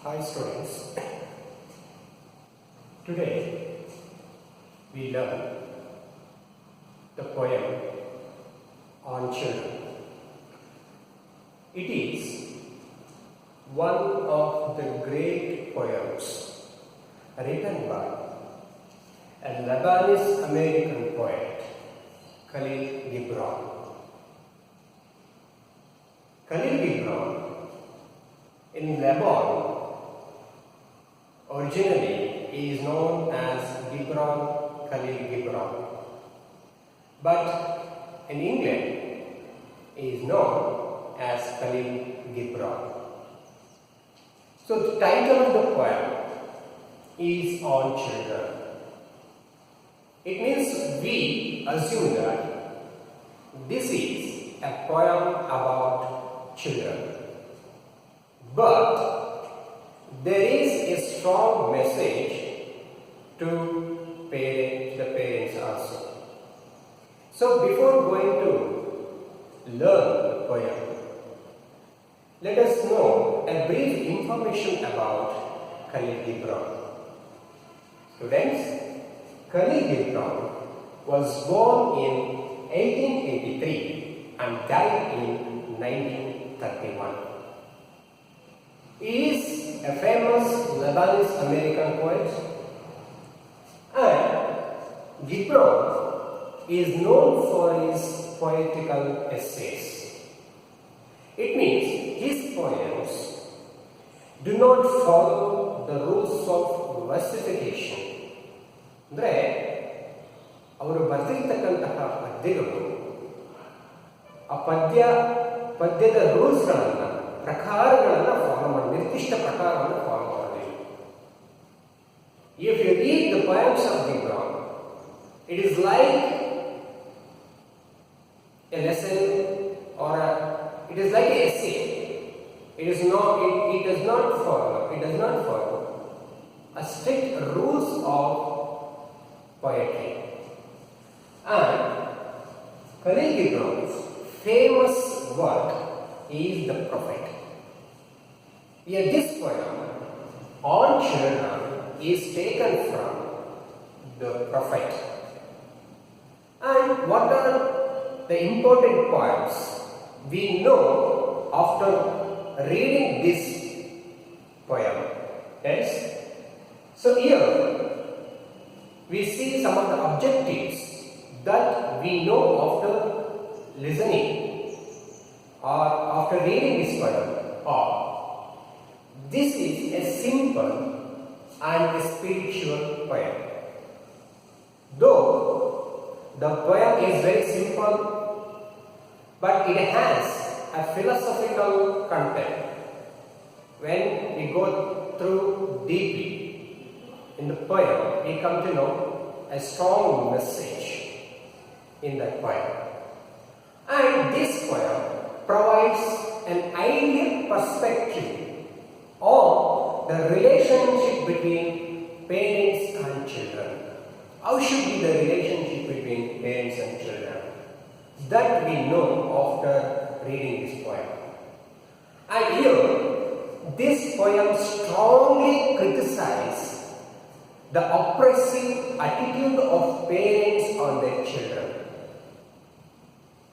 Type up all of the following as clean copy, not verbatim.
Hi students, today we learn the poem on children. It is one of the great poems written by a Lebanese American poet, Khalil Gibran. Khalil Gibran in Lebanon originally is known as Gibran Khalil Gibran, but in England is known as Khalil Gibran. So the title of the poem is on children. It means we assume that this is a poem about children. But there is a strong message to the parents also. So before going to learn the poem, let us know a brief information about Khalil Gibran. Students, Khalil Gibran was born in 1883 and died in 1931. He is a famous Lebanese American poet, and Gibran is known for his poetical essays. It means his poems do not follow the rules of versification. ಅಂದರೆ ಅವರು ಬರೆದಿರ್ತಕ್ಕಂತಹ ಪದ್ಯಗಳು ಆ ಪದ್ಯದ ರೂಲ್ಸ್ಗಳನ್ನು ಪ್ರಕಾರಗಳನ್ನು follow ಮಾಡಿ ನಿರ್ದಿಷ್ಟ ಪ್ರಕಾರವನ್ನು follow ಮಾಡಬೇಕು. If you read the poems of Gibran, it is like a lesson or it is like an essay. It does not follow a strict rules of poetry. And Khalil Gibran's famous work is the prophet. Here this poem on children is taken from the prophet. And what are the important points we know after reading this poem? Yes? So here we see some of the objectives that we know after listening or after reading this poem. Or this is a simple and a spiritual poem. Though the poem is very simple, but it has a philosophical content. When we go through deeply in the poem, we come to know a strong message in that poem. And this poem provides an ideal perspective on the relationship between parents and children. How should be the relationship between parents and children? That we know after reading this poem. And here, this poem strongly criticizes the oppressive attitude of parents on their children.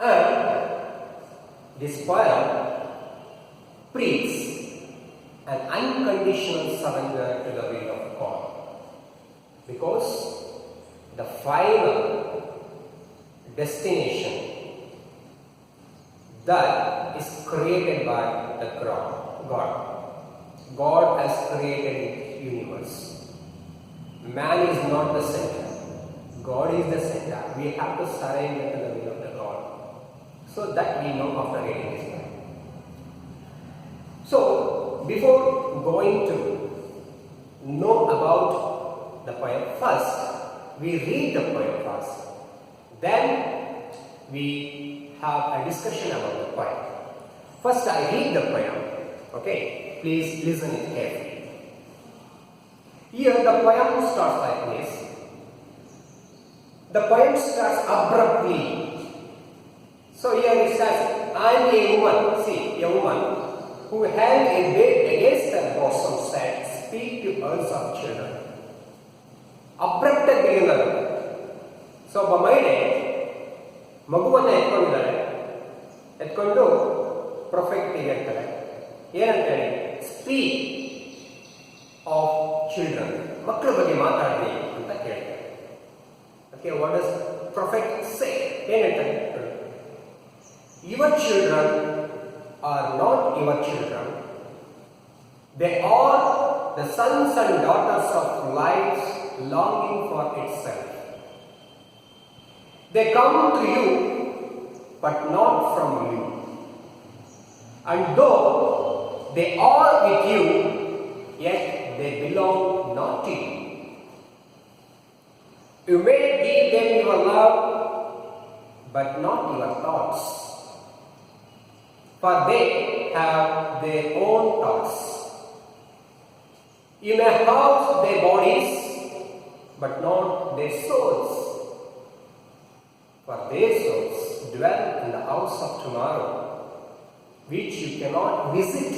And this poem preaches an unconditional surrender to the will of God, because the final destination that is created by the God. God has created the universe. Man is not the center. God is the center. We have to surrender to the will of the God. So that we know after reading this poem. So before going to know about the poem, first we read the poem first. Then we have a discussion about the poem. First I read the poem. Okay, please listen it carefully. Here the poem starts like this. The poem starts abruptly. So here it says, I am a woman. See, a woman who held a bed against their bosom said, "Speak to us of children." Abrupt beginner. So ಒಬ್ಬ ಮಹಿಳೆ ಮಗುವನ್ನು ಎತ್ಕೊಂಡಿದ್ದಾಳೆ. ಎತ್ಕೊಂಡು ಪ್ರೊಫೆಕ್ಟಿಗೆ ಹೇಳ್ತಾರೆ, ಏನಂತ ಹೇಳಿ, speak of children, ಮಕ್ಕಳ ಬಗ್ಗೆ ಮಾತಾಡಿ ಅಂತ ಕೇಳ್ತಾರೆ. ಓಕೆ, ವಾಟ್ ಡಸ್ ಪ್ರೊಫೆಟ್ ಸೇ? ಏನ್ ಹೇಳ್ತಾರೆ? Your children are not your children, they are the sons and daughters of life longing for itself. They come to you but not from you, and though they are with you, yet they belong not to you. You may give them your love but not your thoughts, for they have their own thoughts. You may house their bodies but not their souls, for their souls dwell in the house of tomorrow, which you cannot visit,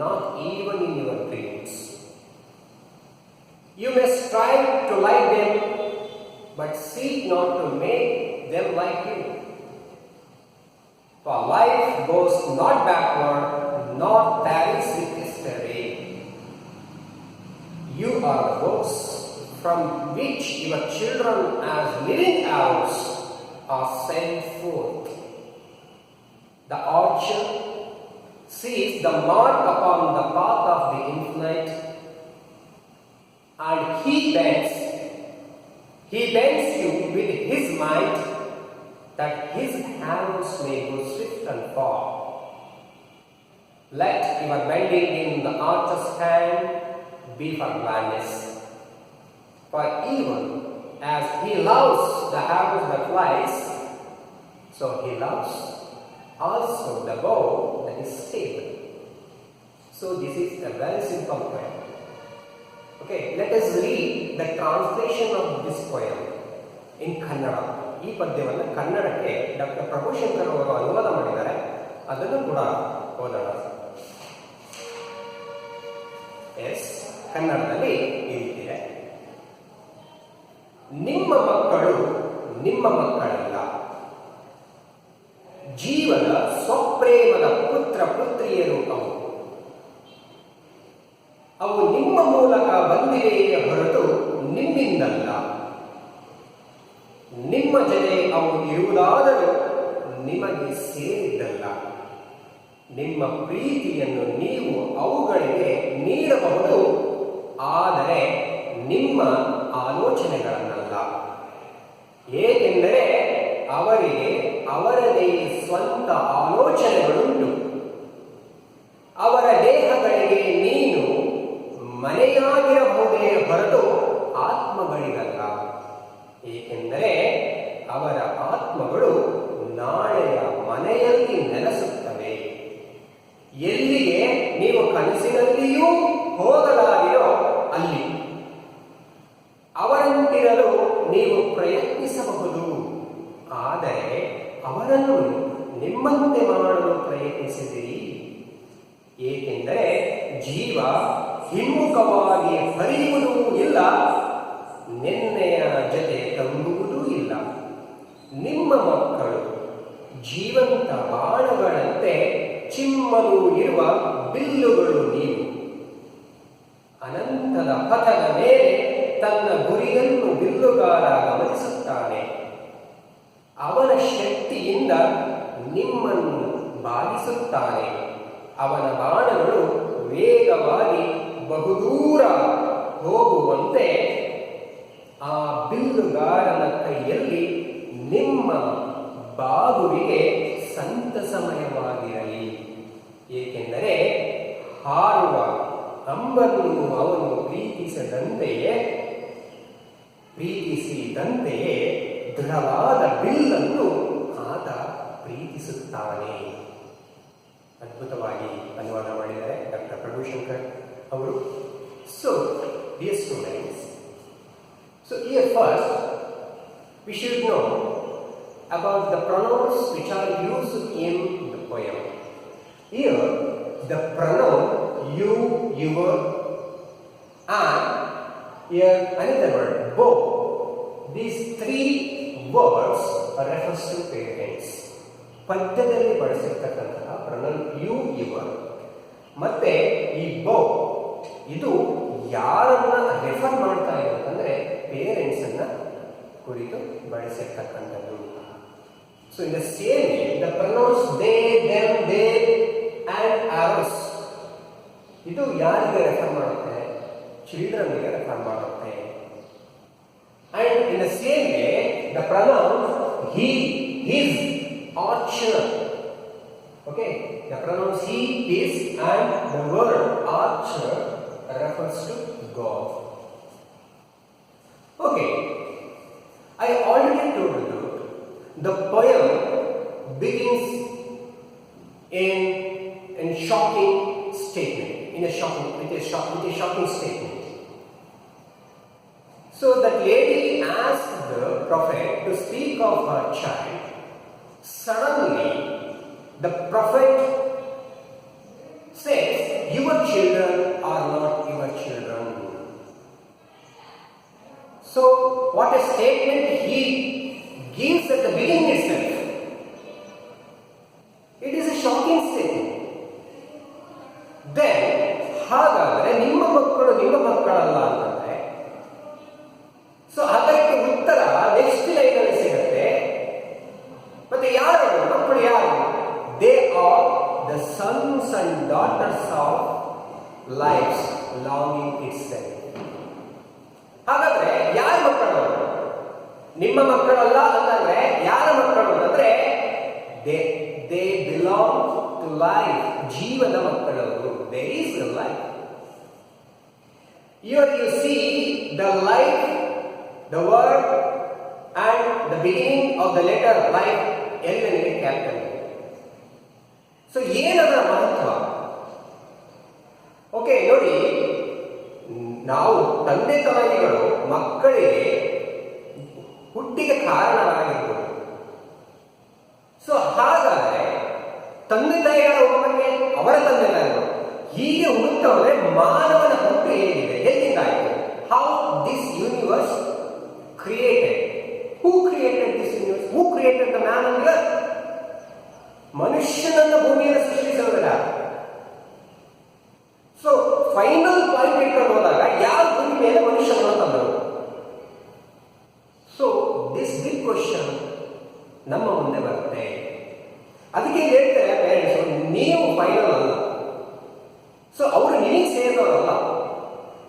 not even in your dreams. You may strive to like them, but seek not to make them like you. For life goes not backward, nor tarries with yesterday. You are the works from which your children as living arrows are sent forth. The archer sees the mark upon the path of the infinite, and he bends you with his might, that his arrows may go swift and far. Let your bending in the archer's hand be for gladness. For even as he loves the arrow that flies, so he loves also the bow that is stable. So this is a very simple poem. Okay, let us read the translation of this poem in Kannada. ಈ ಪದ್ಯವನ್ನು ಕನ್ನಡಕ್ಕೆ doctor Prabhushankar ಅವರು ಅನುವಾದ ಮಾಡಿದ್ದಾರೆ. ಅದನ್ನು ಕೂಡ ಓದೋಣ. S, ಕನ್ನಡದಲ್ಲಿ ಈ ರೀತಿದೆ. ನಿಮ್ಮ ಮಕ್ಕಳು ನಿಮ್ಮ ಮಕ್ಕಳಲ್ಲ, ಜೀವದ ಸ್ವಪ್ರೇಮದ ಪುತ್ರ ಪುತ್ರಿಯರು ಅವು. ಅವು ನಿಮ್ಮ ಮೂಲಕ ಬಂದಿವೆಯೇ ಹೊರತು ನಿಮ್ಮಿಂದಲ್ಲ. ನಿಮ್ಮ ಜೊತೆ ಅವು ಇರುವುದಾದರೂ ನಿಮಗೆ ಸೇರಿದ್ದಲ್ಲ. ನಿಮ್ಮ ಪ್ರೀತಿಯನ್ನು ನೀವು ಅವುಗಳಿಗೆ ನೀಡಬಹುದು, ಆದರೆ ನಿಮ್ಮ ಆಲೋಚನೆಗಳನ್ನಲ್ಲ. ಏಕೆಂದರೆ ಅವರಿಗೆ ಅವರದೇ ಸ್ವಂತ ಆಲೋಚನೆಗಳುಂಟು. ಅವರ ದೇಹಗಳಿಗೆ ನೀನು ಮನೆಯಾಗಿರಬಹುದೇ ಹೊರತು ಆತ್ಮಗಳಿಗಲ್ಲ. ಏಕೆಂದರೆ ಅವರ ಆತ್ಮಗಳು ನಾಳೆಯ ಮನೆಯಲ್ಲಿ ನೆಲೆಸುತ್ತವೆ. ಎಲ್ಲಿಗೆ ನೀವು ಕನಸಿನಲ್ಲಿಯೂ ಹೋಗಲಾಗಿರೋ ಅಲ್ಲಿ ಅವರಂತಿರಲು ನೀವು ಪ್ರಯತ್ನಿಸಬಹುದು, ಆದರೆ ಅವರನ್ನು ನಿಮ್ಮಂತೆ ಮಾಡಲು ಪ್ರಯತ್ನಿಸಿದಿರಿ. ಏಕೆಂದರೆ ಜೀವ ಹಿಮ್ಮುಖವಾಗಿ ಹರಿಯುವುದೂ ಇಲ್ಲ, ನಿನ್ನೆಯ ಜೊತೆ ತಂಗುವುದೂ ಇಲ್ಲ. ನಿಮ್ಮ ಮಕ್ಕಳು ಜೀವಂತ ಬಾಣಗಳಂತೆ ಚಿಮ್ಮಲು ಇರುವ ಬಿಲ್ಲುಗಳು ನೀವು. ಅನಂತದ ಪಥದ ಮೇಲೆ ತನ್ನ ಗುರಿಯನ್ನು ಬಿಲ್ಲುಗಾರ ಗಮನಿಸುತ್ತಾನೆ. ಅವನ ಶಕ್ತಿಯಿಂದ ನಿಮ್ಮನ್ನು ಬಾಧಿಸುತ್ತಾನೆ. ಅವನ ಬಾಣಗಳು ವೇಗವಾಗಿ ಬಹುದೂರ ಹೋಗುವಂತೆ ಆ ಬಿಲ್ಲುಗಾರನ ಕೈಯಲ್ಲಿ ನಿಮ್ಮ ಬಾಗುವಿಗೆ ಸಂತಸಮಯವಾಗಿರಲಿ. ಏಕೆಂದರೆ ಹಾರುವ ಅಂಬನ್ನು ಅವನು ಪ್ರೀತಿಸಿದಂತೆಯೇ ದೃಢವಾದ ಬಿಲ್ಲನ್ನು ಆತ ಪ್ರೀತಿಸುತ್ತಾನೆ. ಅದ್ಭುತವಾಗಿ ಅನುವಾದ ಮಾಡಿದ್ದಾರೆ ಡಾಕ್ಟರ್ ಪ್ರಭುಶಂಕರ್ ಅವರು. So dear students, so here first we should know about the pronouns which are used in the poem. Here the pronoun you, your, and here another word, both. These three words refers to parents. ಪದ್ಯದಲ್ಲಿ ಬಳಸಿರ್ತಕ್ಕಂತಹ pronoun you, your ಮತ್ತೆ ಈ ಬೋ, ಇದು ಯಾರನ್ನ refer ಮಾಡ್ತಾ ಇದೆ ಅಂತಂದ್ರೆ parents ಅನ್ನ ಕುರಿತು ಬಳಸಿರ್ತಕ್ಕಂಥದ್ದು. So in the same way the pronouns they, them, they and ours, ಇದು ಯಾರಿಗೆ ರೆಫರ್ ಮಾಡುತ್ತೆ? ಚಿಲ್ಡ್ರನ್ಗೆ ರೆಫರ್ ಮಾಡುತ್ತೆ. And in the same way the pronoun he, his or children. Okay, the pronouns he, his and the word archer refers to God. Okay, I already told you the poem begins in shocking statement, with a shocking statement. So that lady asked the prophet to speak of her child. Suddenly, the prophet says, your children are not your children. So, what a statement he gives at the beginning itself. It is a shocking statement. Then, ಹಾಗಾದರೆ ನಿಮ್ಮ ಮಕ್ಕಳು ನಿಮ್ಮ ಮಕ್ಕಳಲ್ಲ ಅಂತಂದ್ರೆ, so ಅದಕ್ಕೆ ಉತ್ತರ next ಲೈನಲ್ಲಿ ಸಿಗುತ್ತೆ. ಮತ್ತೆ ಯಾರು ಮಕ್ಕಳು? ಯಾರು? They are the sons and daughters of life's longing itself. ಹಾಗಾದ್ರೆ ಯಾರ ಮಕ್ಕಳು? ನಿಮ್ಮ ಮಕ್ಕಳಲ್ಲ ಅಂತಂದ್ರೆ ಯಾರ ಮಕ್ಕಳು ಅಂತಂದ್ರೆ ದೇ ಬಿಲಾಂಗ್ ಟು ಲೈಫ್, ಜೀವದ ಮಕ್ಕಳವರು. There is the life. Here you see the life, the word and the beginning of the letter life L in capital. So ಏನದರ ಮಹತ್ವ? ಓಕೆ, ನೋಡಿ, ನಾವು ತಂದೆ ತಾಯಿಗಳು ಮಕ್ಕಳಿಗೆ ಹುಟ್ಟಿಗೆ ಕಾರಣರಾಗಿರ್ಬೋದು. ಸೊ ಹಾಗಾದರೆ ತಂದೆ ತಾಯಿಗಳ ಒಬ್ಬರಿಗೆ ಅವರ ತಂದೆ ತಾಯಿಗಳು ಹೀಗೆ ಹುಡುಕ್ತವರೆ ಮಾನವನ ಹುಟ್ಟು ಹೇಗಿದೆ, ಎಲ್ಲಿಂದಾಯಿತು? How this universe created. Who created this universe? Who created the man on the earth? ಮನುಷ್ಯನನ್ನು ಭೂಮಿಯನ್ನು ಸೃಷ್ಟಿಸಿದವರ. ಸೊ ಫೈನಲ್ ಪಾಯಿಂಟ್ ಇಟ್ಕೊಂಡು ಹೋದಾಗ ಯಾರು ಭೂಮಿ ಮೇಲೆ ಮನುಷ್ಯನನ್ನು ತಂದರು? ಸೊ ದಿಸ್ ಬಿಗ್ ಕ್ವಶನ್ ನಮ್ಮ ಮುಂದೆ ಬರುತ್ತೆ. ಅದಕ್ಕೆ ಹೇಳ್ತಾರೆ ಪೇರೆಂಟ್ಸ್, ನೀವು ಫೈನಲ್ ಅಲ್ಲ. ಸೊ ಅವರು ನಿಮಗೆ ಸೇರಿದವರಲ್ಲ.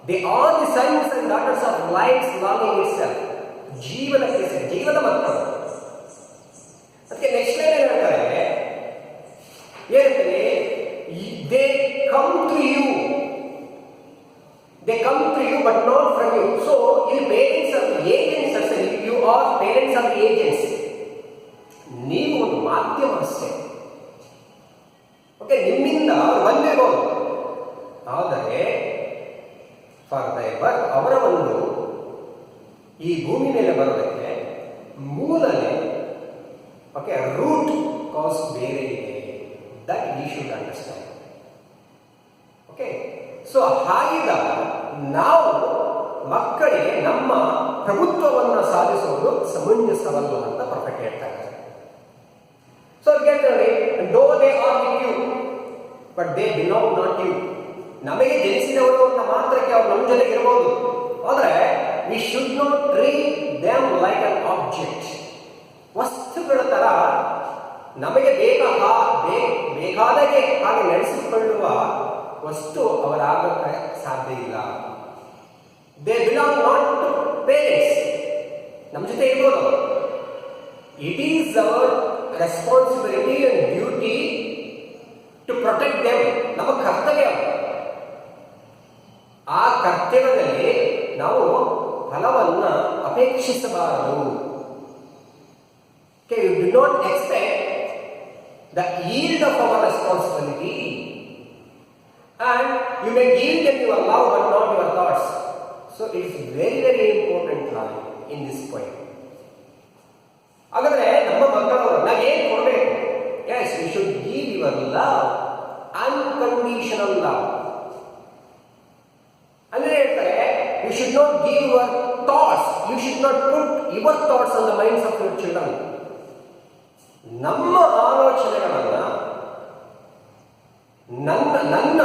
They are the sons and daughters of life's longing itself. ಜೀವದ ಮಕ್ಕಳು. ಅದಕ್ಕೆ ನೆಕ್ಸ್ಟ್ ಲೈನ್ ಹೇಳ್ತಾರೆ, ಹೇಳ್ತಾರೆ they come to you, they come to you but not from you. So ಇಲ್ಲಿ ಪೇರೆಂಟ್ಸ್ ಆಫ್ ಏಜೆಂಟ್ಸ್ ಅಷ್ಟೇ. You are parents of agents. ನೀವು ಒಂದು ಮಾಧ್ಯಮ ಅಷ್ಟೇ. ಓಕೆ, ನಿಮ್ಮಿಂದ ಬಂದಿರಬಹುದು, ಆದರೆ ಫಾರ್ ದ ಬರ್ತ್, ಅವರ ಒಂದು ಈ ಭೂಮಿ ಮೇಲೆ ಬರೋದಕ್ಕೆ ಮೂಲನೆ, ಓಕೆ, ರೂಟ್ ಕಾಸ್ ಬೇರೆ ಇದೆ. That we should understand. Okay, so ಹಾಗಿದ್ದಾಗ ನಾವು ಮಕ್ಕಳಿಗೆ ನಮ್ಮ ಪ್ರಭುತ್ವವನ್ನು ಸಾಧಿಸುವುದು ಸಮಂಜಸವಲ್ಲ ಅಂತ ಪ್ರೊಫೆಟ್ ಹೇಳ್ತಾ ಇದ್ದಾರೆ. ಸೊ ಕೇಳ್ತಾರೆ, do they are with you but they belong not you. ನಮಗೆ ಜನಿಸಿದವರು ಅಂತ ಮಾತ್ರಕ್ಕೆ ಅವ್ರು ನಮ್ಮ ಜೊತೆಗೆ ಇರಬಹುದು, ಆದರೆ we should not treat them like an object. ವಸ್ತುಗಳ ತರ ನಮಗೆ ಬೇಕಾದಾಗೆ ಹಾಗೆ ನಡೆಸಿಕೊಳ್ಳುವ ವಸ್ತು ಅವರಾಗಕ್ಕೆ ಸಾಧ್ಯ ಇಲ್ಲ. They belong not to parents. ನಮ್ಮ ಜೊತೆ ಇರ್ಬೋದು. It is our responsibility and duty to protect them. ನಮ್ಮ ಕರ್ತವ್ಯ. ಆ ಕರ್ತವ್ಯದಲ್ಲಿ ನಾವು ಫಲವನ್ನ ಅಪೇಕ್ಷಿಸಬಾರದು. You do not expect the yield of our responsibility, and you may yield in your love but not your thoughts. So it is very, very important line in this point. ಹಾಗಾದ್ರೆ ನಮ್ಮ ಮಕ್ಕಳು ನಾವೇನು ಕೊಡಬೇಕು? Yes, we should give your love and unconditional love. ಅಂದ್ರೆ ಹೇಳ್ತಾರೆ, you should not give your thoughts, you should not put your thoughts on the minds of your children. ನಮ್ಮ ಆಲೋಚನೆಗಳನ್ನ, ನನ್ನ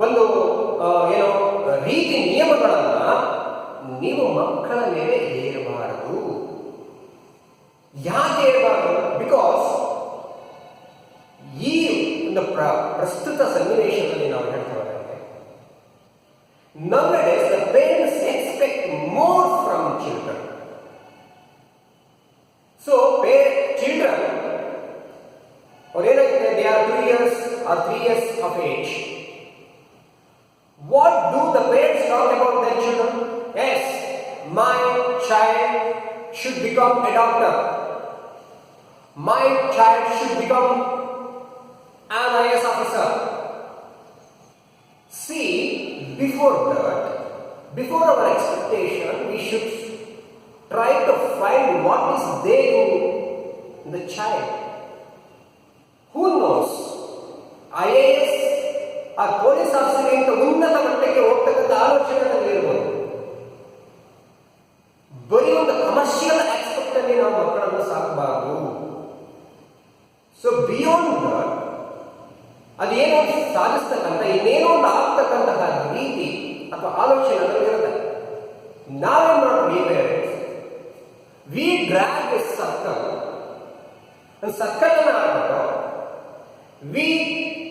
ಒಂದು ರೀತಿ ನಿಯಮಗಳನ್ನ ನೀವು ಮಕ್ಕಳ ಮೇಲೆ ಹೇರಬಾರದು. ಯಾಕೆ ಹೇರಬಾರದು? ಬಿಕಾಸ್ ಈ ಒಂದು ಪ್ರಸ್ತುತ ಸನ್ನಿವೇಶದಲ್ಲಿ ನಾವು ಹೇಳ್ತಾ ಇದ್ದೇವೆ, nowadays the parents expect more from children. So children, or they are 2 years or 3 years of age, what do the parents talk about their children? Yes, my child should become a doctor, my child should become an IAS officer. See, before that, before our expectation, we should try to find what is there in the child. Who knows? IAS or police officer ಇಂತ ಉನ್ನತ ಮಟ್ಟಕ್ಕೆ ಹೋಗ್ತಕ್ಕಂಥ ಆಲೋಚನೆಗಳಲ್ಲಿ ಇರಬಹುದು. ಬರೀ ಒಂದು commercial aspect ಅಲ್ಲಿ ನಾವು ಮಕ್ಕಳನ್ನು ಸಾಕಬಾರದು. ಸೊ ಬಿಯಾಂಡ್ ದಟ್, ಅದೇನೋ ಸಾಧಿಸ್ತಕ್ಕಂಥ, ಇನ್ನೇನೋ ಒಂದು ಆಗ್ತಕ್ಕಂತಹ ರೀತಿ ಅಥವಾ ಆಲೋಚನೆಗಳು ಇರುತ್ತೆ. ನಾವೇನ್ ಮಾಡ್ತೀವಿ? ವಿ ಡ್ರ್ಯಾಗ್ ಎ ಸರ್ಕಲ್, ಒಂದು ಸರ್ಕಲ್ ಅನ್ನು ಹಾಕ್ಬಿಟ್ಟು we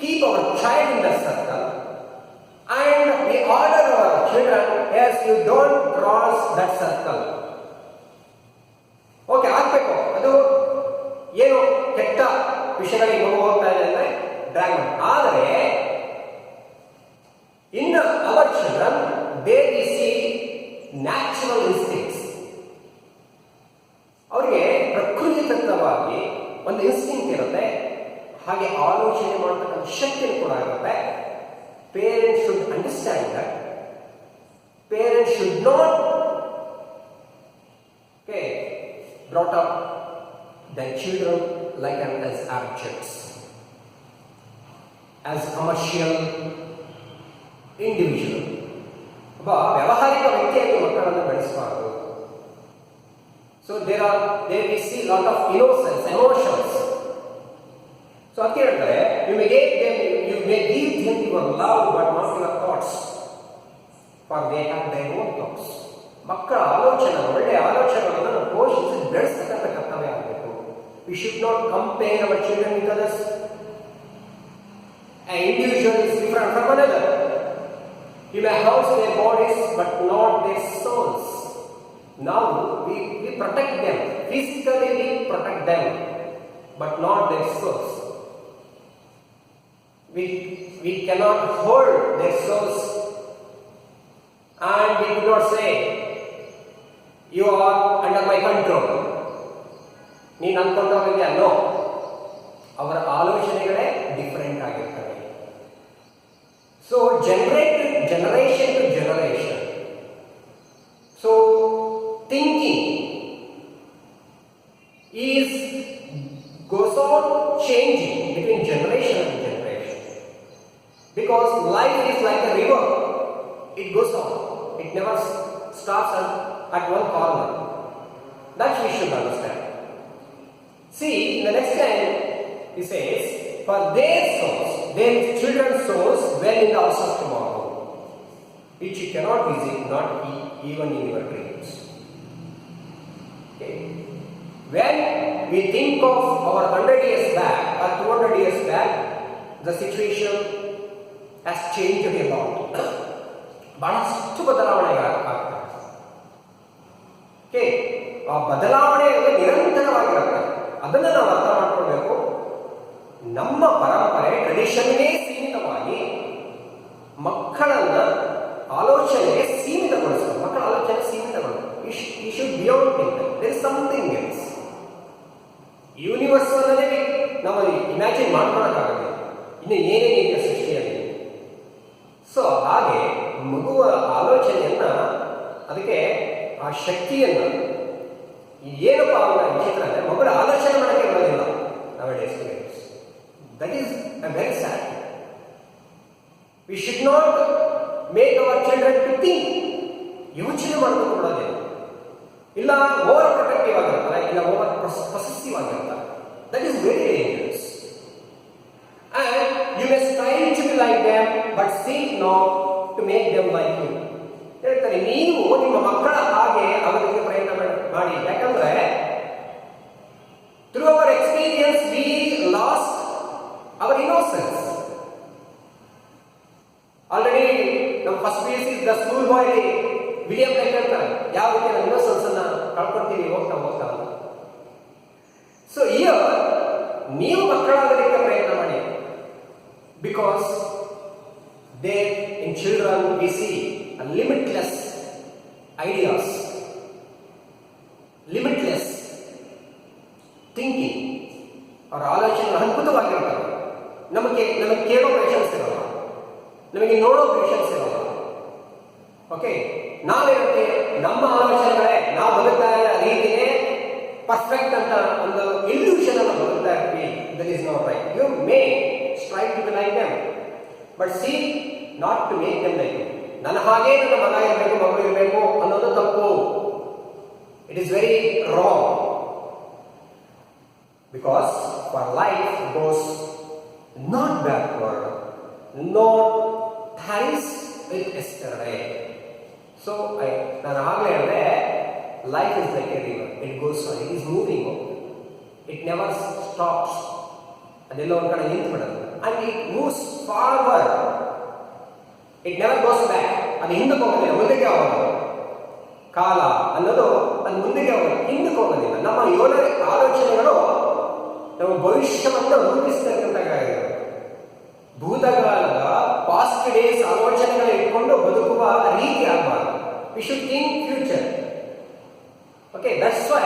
keep our child in the circle and we order our children, as you don't cross that circle. Okay, ಆಗ್ಬೇಕು. ಅದು ಏನು ಕೆಟ್ಟ ವಿಷಯಗಳಿಗೆ ಹೋಗ್ತಾ ಇದೆ ಅಂದ್ರೆ ಡ್ರ್ಯಾಗ್ ಮಾಡಿ. ಆದರೆ in our children they we C natural instincts. ಅವರಿಗೆ ಪ್ರಕೃತಿದತ್ತವಾಗಿ ಒಂದು ಇನ್ಸ್ಟಿಂಕ್ಟ್ ಇರುತ್ತೆ, ಹಾಗೆ ಆಲೋಚನೆ ಮಾಡತಕ್ಕಂಥ ಶಕ್ತಿ ಕೂಡ ಇರುತ್ತೆ. Parents should understand that. Parents should not brought up their children like as objects, as commercial individual. ಒಬ್ಬ ವ್ಯಾವಹಾರಿಕ ವ್ಯಕ್ತಿಯಾಗಿ ಮಕ್ಕಳನ್ನು ಬೆಳೆಸಬಾರದು. So there we see lot of innocence, emotions. So ಅದಕ್ಕೆ ಹೇಳ್ತಾರೆ, you may give them your love but not your thoughts, for they have their own thoughts. ಮಕ್ಕಳ ಆಲೋಚನೆ, ಒಳ್ಳೆಯ ಆಲೋಚನೆಗಳನ್ನು ಪೋಷಿಸಿ ಬೆಳೆಸ್ತಕ್ಕಂಥ ಕರ್ತವ್ಯ ಆಗಬೇಕು. We should not compare our children with others. An individual is different from another. You may house their bodies but not their souls. Now we protect them. Physically we protect them but not their souls. We cannot hold their souls, and we do not say, you are under my control. ನೀನು ಅನ್ಕೊಂಡೋಗಿದ್ಯಾ? No. ಅವರ ಆಲೋಚನೆಗಳೇ different ಆಗಿರ್ತವೆ. So generation to generation, so thinking goes on changing between generation and generation, because life is like a river. It goes on, it never stops at one corner. That we should understand. See, in the next line he says, for their souls, their children's souls dwell in the house of tomorrow, which you cannot visit, not even in your dreams. Okay. When we think of our 100 years back or 200 years back, the situation has changed a lot. ಬಹಳಷ್ಟು ಬದಲಾವಣೆಗಳಾಗ್ತವೆ. ಆ ಬದಲಾವಣೆ ನಿರಂತರವಾಗಿರುತ್ತೆ. ಅದನ್ನು ನಾವು ಅರ್ಥ ಮಾಡ್ಕೊಳ್ಬೇಕು. ನಮ್ಮ ಪರಂಪರೆ ಟ್ರೆಡಿಷನ್ಗೆ ಸೀಮಿತವಾಗಿ ಮಕ್ಕಳನ್ನ ಆಲೋಚನೆಗೆ ಸೀಮಿತಗೊಳಿಸೋದು. ಮಕ್ಕಳ ಆಲೋಚನೆ ಸೀಮಿತಗೊಳಿಸೋದು. You should beyond think. There is something else. Universe ಅನ್ನೋದೇ ನಾವು ಇಮ್ಯಾಜಿನ್ ಮಾಡ್ಕೊಳಕ್ಕಾಗಲ್ಲ. ಇನ್ನು ಏನೇನಿದೆ ಸೃಷ್ಟಿಯಲ್ಲಿ. ಸೊ ಹಾಗೆ ಮಗುವ ಆಲೋಚನೆಯನ್ನ, ಅದಕ್ಕೆ ಆ ಶಕ್ತಿಯನ್ನ, ಏನಪ್ಪ ಅವನ ವಿಚಿತ್ರ ಅಂದ್ರೆ ಮಗುವ ಆಲೋಚನೆ ಮಾಡಕ್ಕೆ ಬರೋದಿಲ್ಲ. Nowadays that is a very sad. We should not make our children to think. ಯೋಚನೆ ಮಾಡೋದಕ್ಕೆ ಕೊಡೋದಿಲ್ಲ. ಇಲ್ಲ ಓವರ್ ಪ್ರೊಟೆಕ್ಟಿವ್ ಆಗಿರ್ತಾರೆ, ಇಲ್ಲ ಓವರ್ ಪೊಸೆಸಿವ್ ಆಗಿರ್ತಾರೆ. That is very dangerous. And you may strive to be like them, but seek not to make them like you. ಹೇಳ್ತಾರೆ, ನೀವು ನಿಮ್ಮ ಮಕ್ಕಳ ಹಾಗೆ ಅವರಿಗೆ ಪ್ರಯತ್ನ ಮಾಡಿ. ಯಾಕಂದ್ರೆ through our experience we lost our innocence. Already ನಮ್ಮ first PUC the school boy William ಹೇಳ್ತಾರೆ, ಯಾವ ರೀತಿ ನಮ್ಮ ಇನ್ನೋಸೆನ್ಸ್ ಅನ್ನ ಕಳ್ಕೊಳ್ತೀವಿ ಹೋಗ್ತಾ ಹೋಗ್ತಾ ಅಂತ. ಸೊ ಇಯರ್ ನೀವು ಮಕ್ಕಳಾಗೋದಕ್ಕೆ ಪ್ರಯತ್ನ ಮಾಡಿ. Because there in children we see a limitless ideas, limitless thinking. ಅವರ ಆಲೋಚನೆ ಅದ್ಭುತವಾಗಿರ್ತವೆ. ನಮಗೆ ಕೇಳೋ ಪೇಷನ್ಸ್ ಇರಲ್ಲ, ನಮಗೆ ನೋಡೋ ಪೇಷನ್ಸ್ ಇರಲ್ಲ. ಓಕೆ, ನಾವೇನಂತೆ ನಮ್ಮ ಆಲೋಚನೆಗಳೇ ನಾವು ಬದುಕ್ತಾ ಇರೋ ರೀತಿಯೇ ಪರ್ಫೆಕ್ಟ್ ಅಂತ ಒಂದು ಇಲ್ಯೂಷನ್ ಅನ್ನು ಬದುಕ್ತಾ ಇರ್ತೀವಿ. That is not right. You may strive to be like them, but see not to make them like you. ನನ್ನ ಹಾಗೆ ನನ್ನ ಮಗ ಇರಬೇಕು, ಮಗು ಇರಬೇಕು ಅನ್ನೋದು ತಪ್ಪು. It is very wrong, because our life goes not backward, nor thanks with yesterday. So ನಾನು ಆಗಲೇ ಹೇಳಿದೆ, life is like a river. It goes on, it is moving, it never stops. ಅದೆಲ್ಲ ಒಂದು ಕಡೆ ನಿಂತು ಬಿಡೋದು. And it moves forward. It never goes back. ಅದು ಹಿಂದಕ್ಕೆ ಹೋಗೋದಿಲ್ಲ, ಮುಂದಕ್ಕೆ ಹೋಗೋದು. ಕಾಲ ಅನ್ನೋದು ಅದು ಮುಂದಕ್ಕೆ ಹೋಗೋದು, ಹಿಂದಕ್ಕೆ ಹೋಗೋದಿಲ್ಲ. ನಮ್ಮ ಆಲೋಚನೆಗಳು ನಮ್ಮ ಭವಿಷ್ಯವನ್ನು ರೂಪಿಸ್ತಕ್ಕಂಥದ್ದಾಗಿದೆ. ಭೂತಕಾಲದ ಪಾಸ್ಟ್ ಡೇಸ್ ಆಲೋಚನೆಗಳು ಇಟ್ಕೊಂಡು ಬದುಕುವ ರೀತಿ ಆಗಬಾರ್ದು. We should think future. Okay, that's why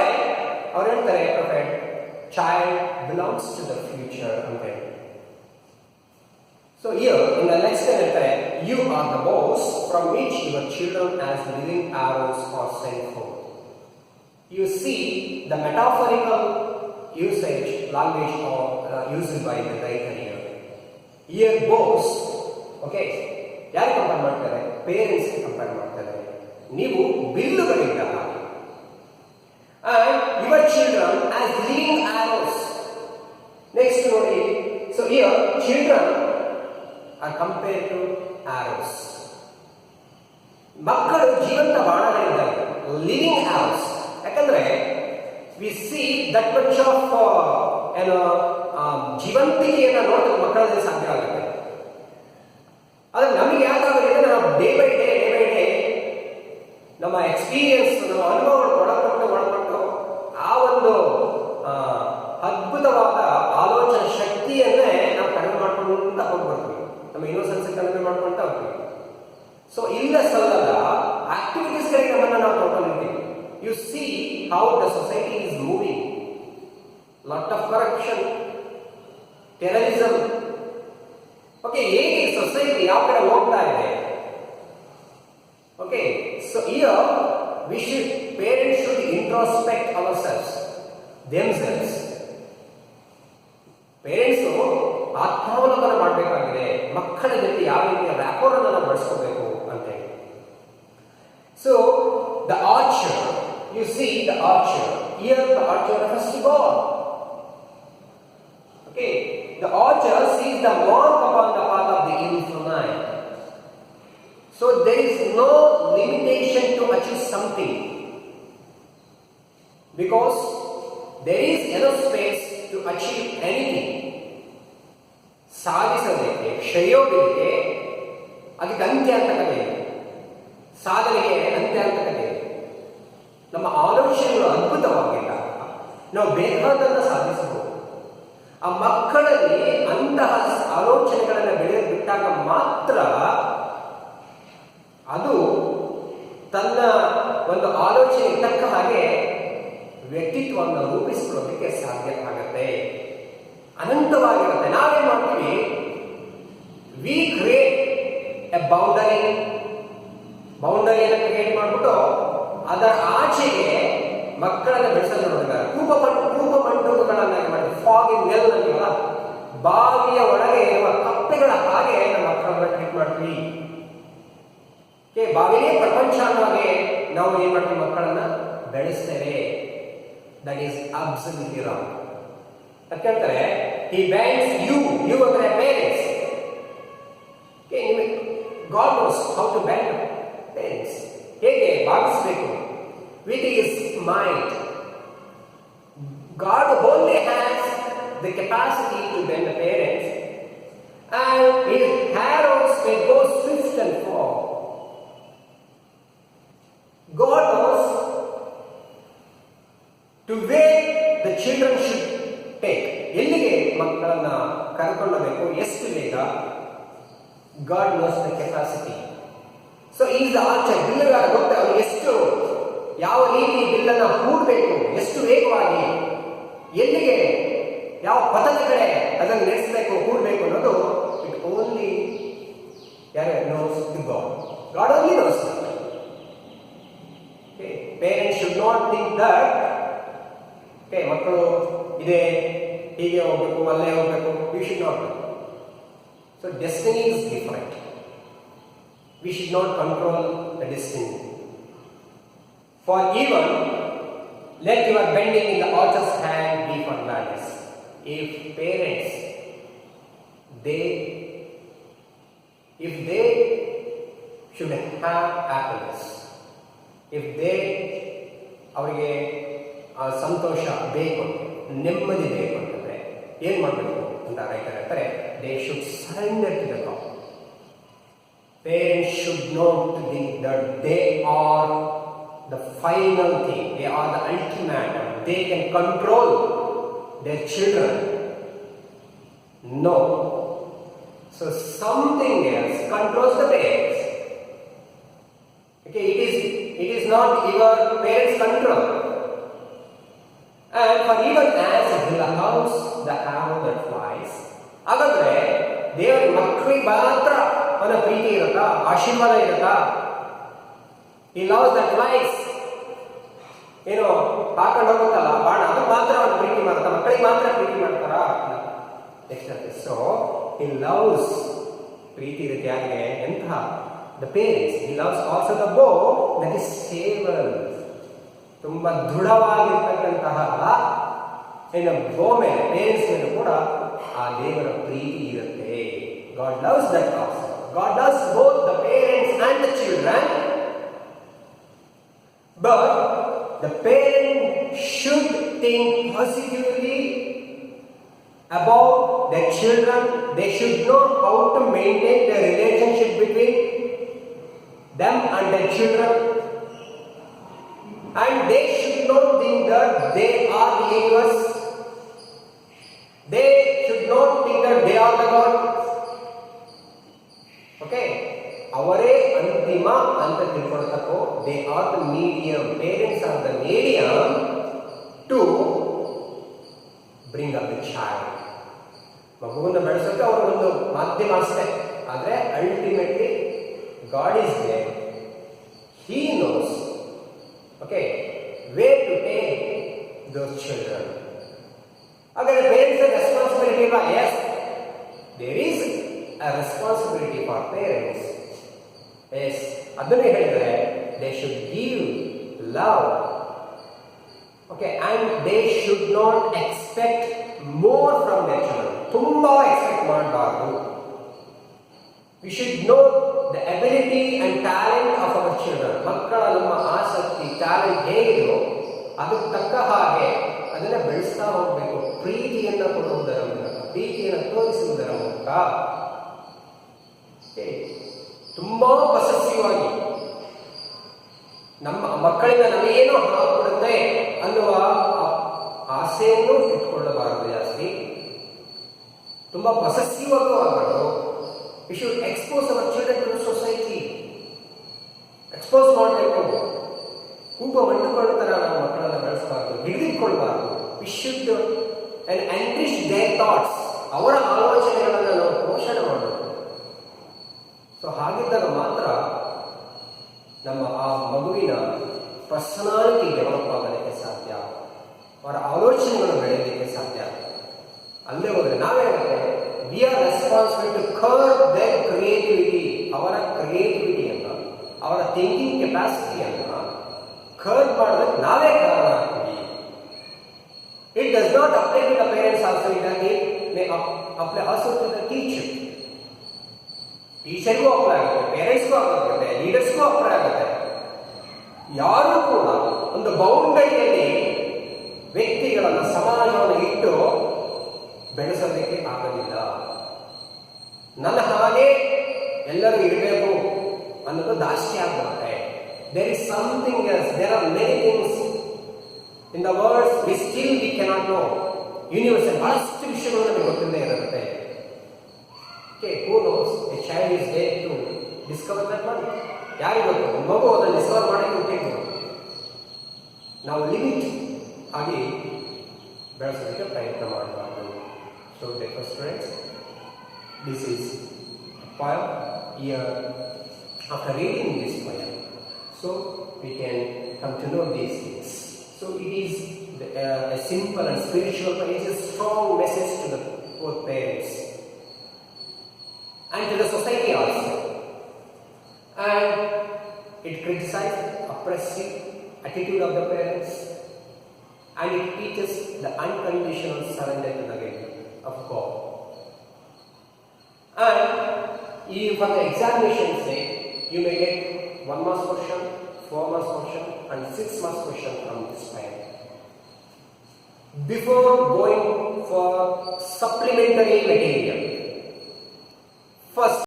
ಅವ್ರು ಹೇಳ್ತಾರೆ, prophet child belongs to the future ಅಂತ ಹೇಳಿ. So here in the next letter, you are the bows from which your children as living arrows are sent forth. You see the metaphorical usage language used by the writer here. Here bows, okay, ಯಾರು compare ಮಾಡ್ತಾರೆ? Parents compare ಮಾಡ್ತಾರೆ. ನೀವು ಬಿಲ್ಲುಗಳಿದ್ದ ಹಾಗೆ. And your children as living arrows. Next ನೋಡಿ, so here children are compared to arrows. ಮಕ್ಕಳು ಜೀವಂತ ಬಾಣಗಳಿದ್ದಾರೆ, living arrows. ಯಾಕಂದ್ರೆ we see that much of ಜೀವಂತಿಕೆಯನ್ನು ನೋಡೋದಕ್ಕೆ ಮಕ್ಕಳಲ್ಲಿ ಸಾಧ್ಯ ಆಗುತ್ತೆ. ಆದ್ರೆ ನಮಗೆ ಯಾಕಾಗುತ್ತೆ, ನಾವು ಡೇ ಬೈ ಡೇ ನಮ್ಮ ಎಕ್ಸ್ಪೀರಿಯನ್ಸ್, ನಮ್ಮ ಅನುಭವಗಳು ಒಳಪಟ್ಟು ಆ ಒಂದು ಅದ್ಭುತವಾದ ಆಲೋಚನೆ ಶಕ್ತಿಯನ್ನೇ ನಾವು ಕಡಿಮೆ ಮಾಡ್ಕೊಂತ ಹೋಗ್ಬರ್ತೀವಿ. ನಮ್ಮ ಇನ್ನೋಸೆನ್ಸ್ ಕಡಿಮೆ ಮಾಡ್ಕೊಂತ ಹೋಗ್ತೀವಿ. ಸೊ ಇಲ್ಲ ಸಲ್ಲದ ಆಕ್ಟಿವಿಟೀಸ್ಗಳಿಗೆ ನಮ್ಮನ್ನು ನಾವು ತಗೊಂಡಿರ್ತೀವಿ. You see how the society is moving. Lot of corruption, terrorism. Okay, ಹೇಗೆ ಸೊಸೈಟಿ ಯಾವ ಕಡೆ ಹೋಗ್ತಾ ಇದೆ? Okay, so here parents should introspect themselves. Parents ಆತ್ಮಾವಲೋಕನ ಮಾಡಬೇಕಾಗಿದೆ. ಮಕ್ಕಳ ಜೊತೆ ಯಾವ ರೀತಿಯ ವ್ಯಾಪಾರ ಅನ್ನು ಬಳಸ್ಕೋಬೇಕು ಅಂತ ಹೇಳಿ. So the archer, you see the archer. Here the archer refers to God. Okay, the archer sees the mark upon the path of the infinite. So there is no limitation to achieve something, because there is enough space to achieve anything. ಸಾಧಿಸೋದಕ್ಕೆ, ಕ್ಷಯೋಗಕ್ಕೆ ಅದಕ್ಕೆ ಅಂತ್ಯ ಅಂತಕ್ಕಂಥ ಸಾಧನೆಗೆ ಅಂತ್ಯ ಅಂತಕ್ಕಂಥ ನಮ್ಮ ಆಲೋಚನೆಗಳು ಅದ್ಭುತವಾಗಿಲ್ಲ, ನಾವು ಬೇಕಾದನ್ನ ಸಾಧಿಸಬಹುದು. ಆ ಮಕ್ಕಳಲ್ಲಿ ಅಂತಹ ಆಲೋಚನೆಗಳನ್ನು ಬೆಳೆದು ಬಿಟ್ಟಾಗ ಮಾತ್ರ ಅದು ತನ್ನ ಒಂದು ಆಲೋಚನೆ ತಕ್ಕ ಹಾಗೆ ವ್ಯಕ್ತಿತ್ವವನ್ನು ರೂಪಿಸಿಕೊಳ್ಳೋದಕ್ಕೆ ಸಾಧ್ಯ ಆಗುತ್ತೆ. ಅನಂತವಾಗಿರುತ್ತೆ. ನಾವೇನ್ ಮಾಡ್ತೀವಿ, ವಿ ಕ್ರಿಯೇಟ್ ಎ ಬೌಂಡರಿಯನ್ನು ಕ್ರಿಯೇಟ್ ಮಾಡಿಬಿಟ್ಟು ಅದರ ಆಚೆಗೆ ಮಕ್ಕಳನ್ನ ಬೆಳೆಸಲು ನೋಡಿದ್ದಾರೆ. ಕೂಪಮಂಟಪಗಳನ್ನಾಗಿ ಮಾಡಿ, ಫಾಗಿಂಗ್ ವೆಲ್ ಅಂತೀವಲ್ಲ, ಬಾವಿಯ ಒಳಗೆ ಇರುವ ಕಪ್ಪೆಗಳ ಹಾಗೆ ನಮ್ಮ ಮಕ್ಕಳನ್ನ ಟ್ರೀಟ್ ಮಾಡ್ತೀವಿ. ಬಾವಿನೇ ಪ್ರಪಂಚ ಅನ್ನೋಗೆ ನಾವು ಏನು ಮಾಡ್ತೀವಿ, ಮಕ್ಕಳನ್ನ ಬೆಳೆಸ್ತೇವೆ. That is absolutely wrong. ಅಂತ ಹೇಳ್ತಾರೆ, ಹಿ ಬ್ಯಾಂಡ್ಸ್ ಯು ಅಂದ್ರೆ parents. God knows how to band parents, ಹೇಗೆ ಭಾವಿಸಬೇಕು with his mind. God only has the capacity to bend the parents, and his arrows may go swift and far. God knows to where the children should take. ಎಲ್ಲಿಗೆ ಮಕ್ಕಳನ್ನ ಕರ್ಕೊಳ್ಳಬೇಕು, ಎಷ್ಟು ಬೇಗ. God knows the capacity. So he is the archer. ಬಿಲ್ಲುಗಾರ ಗೊತ್ತು ಅವನು ಎಷ್ಟು ಯಾವ ರೀತಿ ಬಿಲ್ಲನ್ನು ಹೂಡಬೇಕು, ಎಷ್ಟು ವೇಗವಾಗಿ, ಎಲ್ಲಿಗೆ, ಯಾವ ಪಥದ ಕಡೆ ಅದನ್ನು ನಡೆಸಬೇಕು, ಹೂಡಬೇಕು ಅನ್ನೋದು it only knows the God. God only knows that. Okay. Parents should not think that ಮಕ್ಕಳು ಇದೆ ಹೀಗೆ ಹೋಗ್ಬೇಕು, ಅಲ್ಲೇ ಹೋಗ್ಬೇಕು. We should not do. So destiny is different. We should not control the destiny. For even let your bending in the archer's hand be for gladness. If parents, if they should have happiness, if they ಅವರಿಗೆ ಸಂತೋಷ ಬೇಕು, ನೆಮ್ಮದಿ ಬೇಕು ಅಂತಂದರೆ ಏನು ಮಾಡಬೇಕು ಅಂತ ರೈತರು ಹೇಳ್ತಾರೆ, they should surrender to the God. Parents should not think that they are the final thing, they are the ultimate, they can control their children. No. So something else controls the parents. Okay, it is not your parents' control. And for even as the house, the arrow that flies. ಹಾಗಾದ್ರೆ ದೇವರ ಮಕ್ಕಳಿಗೆ ಮಾತ್ರ ಅವನ ಪ್ರೀತಿ ಇರುತ್ತಾ, ಆಶೀರ್ವಾದ ಇರುತ್ತಾ? He loves that flies. ಏನು ಹಾಕೊಂಡು ಹೋಗುತ್ತಲ್ಲ ಬಾಣ, ಅದು ಮಾತ್ರ ಅವನು ಪ್ರೀತಿ ಮಾಡ್ತಾ, ಮಕ್ಕಳಿಗೆ ಮಾತ್ರ ಪ್ರೀತಿ ಮಾಡ್ತಾರಾ? ಸೊ he loves, ಪ್ರೀತಿ ಇರುತ್ತೆ ಯಾರಿಗೆ? ಎಂತಹ? the parents. He loves also the bow that is stable. ತುಂಬಾ ದೃಢವಾಗಿರ್ತಕ್ಕಂತಹ ಬೋ ಮೇಲೆ, ಪೇರೆಂಟ್ಸ್ ಮೇಲೆ ಕೂಡ ಆ ದೇವರ ಪ್ರೀತಿ ಇರುತ್ತೆ. God loves that also. God loves both the parents and the children. But the parent should think positively about their children. They should know how to maintain the relationship between them and their children. And they should not think that they are the universe. They should not think that they are the God. Okay? ಅವರೇ ಅಂತಿಮ ಅಂತ ತಿಳ್ಕೊಳ್ತಕ್ಕೋ. They are the medium. Parents are the medium to bring up the child. ಮಗುವನ್ನು ಬೆಳೆಸೋಕೆ ಅವರು ಒಂದು ಮಾಧ್ಯಮ ಅಷ್ಟೇ. ಆದರೆ ultimately God is there. He knows where to take those children. Again, the parents have responsibility. Yes, there is a responsibility for parents. Yes, adune helidare they should give love. And they should not expect more from their children. Tumba expect ಮಾಡಬಾರದು. We should know the ability and talent of our children. ಮಕ್ಕಳ ನಮ್ಮ ಆಸಕ್ತಿ, talent ಹೇಗಿದೆಯೋ ಅದಕ್ಕೆ ತಕ್ಕ ಹಾಗೆ ಅದನ್ನು ಬೆಳೆಸ್ತಾ ಹೋಗಬೇಕು. ಪ್ರೀತಿಯನ್ನು ಕೊಡುವುದರ ಮೂಲಕ, ಪ್ರೀತಿಯನ್ನು ತೋರಿಸುವುದರ ಮೂಲಕ. ತುಂಬಾ ಪೊಸೆಸಿವ್ ಆಗಿ ನಮ್ಮ ಮಕ್ಕಳಿಂದ ನಮಗೇನೋ ಹಾಕ್ಬಿಡುತ್ತೆ ಅನ್ನುವ ಆಸೆಯನ್ನು ಇಟ್ಕೊಳ್ಳಬಾರದು ಜಾಸ್ತಿ. ತುಂಬಾ ಪೊಸೆಸಿವ್ ಆಗೂ ಆಗಬಾರ್ದು. We should expose our children to the society. Expose ಮಾಡಬೇಕು. ಕೂಪ ಮಂಡುಕೊಳ್ಳೋ ಥರ ನಾವು ಮಕ್ಕಳನ್ನು ಬೆಳೆಸಬಾರ್ದು, ಹಿಡಿದಿಟ್ಕೊಳ್ಬಾರ್ದು. We should enrich their thoughts. ಅವರ ಆಲೋಚನೆಗಳನ್ನು ನಾವು ಪೋಷಣೆ ಮಾಡಬೇಕು. ಸೊ ಹಾಗಿದ್ದಾಗ ಮಾತ್ರ ನಮ್ಮ ಆ ಮಗುವಿನ ಪರ್ಸನಾಲಿಟಿ ಡೆವಲಪ್ ಆಗೋದಕ್ಕೆ ಸಾಧ್ಯ, ಅವರ ಆಲೋಚನೆಗಳು ಬೆಳೆಯಲಿಕ್ಕೆ ಸಾಧ್ಯ. ಅಲ್ಲೇ ಹೋದರೆ ನಾವೇನಾಗುತ್ತೆ, we are responsible to curb their creativity. ಅವರ ಕ್ರಿಯೇಟಿವಿಟಿಯನ್ನು, ಅವರ ಥಿಂಕಿಂಗ್ ಕೆಪಾಸಿಟಿಯನ್ನು ಕರ್ವ್ ಮಾಡೋದಕ್ಕೆ ನಾವೇ ಕಾರಣ ಆಗ್ತೀವಿ. It does not apply to the parents also, it may apply also to the teacher. ಟೀಚರ್ಗೂ ಅಪ್ಲೈ ಆಗುತ್ತೆ, ಪೇರೆಂಟ್ಸ್ಗೂ ಆಗುತ್ತೆ, ಲೀಡರ್ಸ್ಗೂ ಅಪ್ಲೈ ಆಗುತ್ತೆ. ಯಾರೂ ಕೂಡ ಒಂದು ಬೌಂಡರಿಯಲ್ಲಿ ವ್ಯಕ್ತಿಗಳನ್ನು ಸಮಾಜವನ್ನು ಇಟ್ಟು ಬೆಳೆಸೋದಕ್ಕೆ ಆಗಲಿಲ್ಲ. ನನ್ನ ಹಾಗೆ ಎಲ್ಲರೂ ಇರಬೇಕು ಅನ್ನೋದು ದಾಸ್ತಿ ಆಗ್ಬಿಡುತ್ತೆ. There is something else, there are many things in the world we still we cannot know. Universal ಬಹಳಷ್ಟು ವಿಷಯಗಳು ನಮಗೆ ಗೊತ್ತಿಲ್ಲದೆ ಇರುತ್ತೆ. Who knows? A child is there to discover that one. ಯಾರಿಗೆ ಗೊತ್ತು? ಒಂದು ಮಗು ಅದನ್ನು ಡಿಸ್ಕವರ್ ಮಾಡೋಕ್ಕೆ ಹುಟ್ಟಿದ್ದು. ನಾವು ಲಿಮಿಟ್ ಆಗಿ ಬೆಳೆಸೋದಕ್ಕೆ ಪ್ರಯತ್ನ ಮಾಡಬಾರ್ದು. So therefore friends, this is a poem. Here, after reading this poem, so we can come to know these things. So it is a simple and spiritual, but it is a strong message to the both parents and to the society also. And it criticizes oppressive attitude of the parents, and it teaches the unconditional surrender to the will of God. And for the examination sake, you may get 1 marks question, 4 marks question, and 6 marks question from this time. Before going for supplementary material, first